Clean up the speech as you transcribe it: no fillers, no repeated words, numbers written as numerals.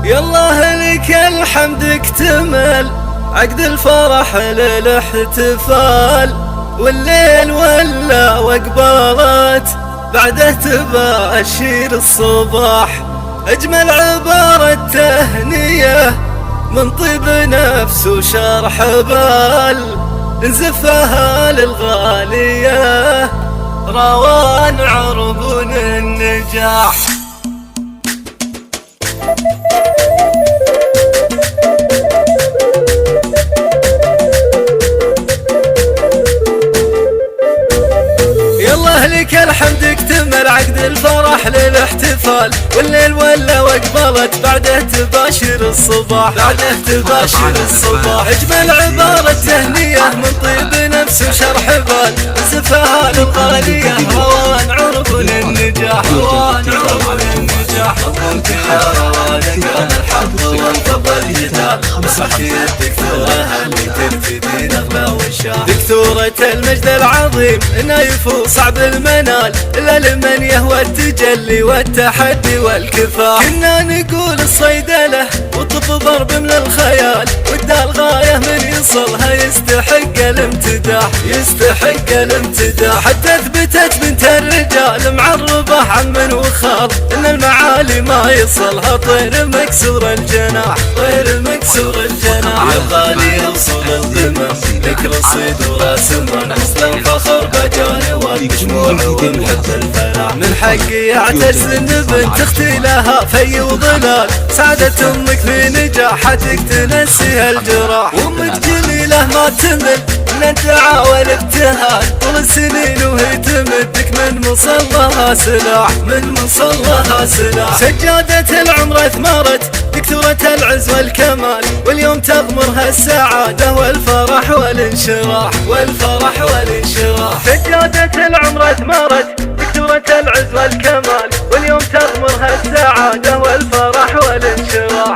يالله لك الحمد اكتمل عقد الفرح للاحتفال، والليل ولا واقبلت بعده تباشير الصباح. اجمل عبارة تهنية من طيب نفس وشرح بال، نزفها للغالية روان عربون النجاح. يالله لك الحمد اكتمل عقد الفرح للاحتفال، والليل ولا واقبلت بعده تباشر الصباح. اجمل عبارة تهنية من طيب نفس وشرح بال، نزفها للغالية روان عربون النجاح. مبروك يا روان كان الحظ والفضل جدال، مسحت يدك ثورها اللي ترتدي نغمة والشام. دكتورة المجد العظيم نايف وصعب المنال، الا لمن يهوى التجلي والتحدي والكفاح. كنا نقول الصيدلة وطب ضرب من الخيال، والدال غاية من يصلها يستحق الامتداح. حتى اثبتت بنت الرجال معربة عم وخال، ان المعالي ما يصلها طير مكسور الجناح. يا غالي وصول القمم لك رصيد وراس من وصل الفخر بجاني والمجموع ونحب الفلاح. من حقي اعتز ان بنت اختي لها في وظلال، سعادة امك في نجاحتك تنسيها الجراح. وامك جميلة ما تمل من الدعاء والابتهال، طول السنين وهي تمدك من مصلها سلاح. سجادة العمر اثمرت دكتورة العز والكمال، واليوم تغمرها السعادة والفرح والانشراح. سجادة العمر اثمرت دكتورة العز والكمال، واليوم تغمرها السعادة والفرح والانشراح.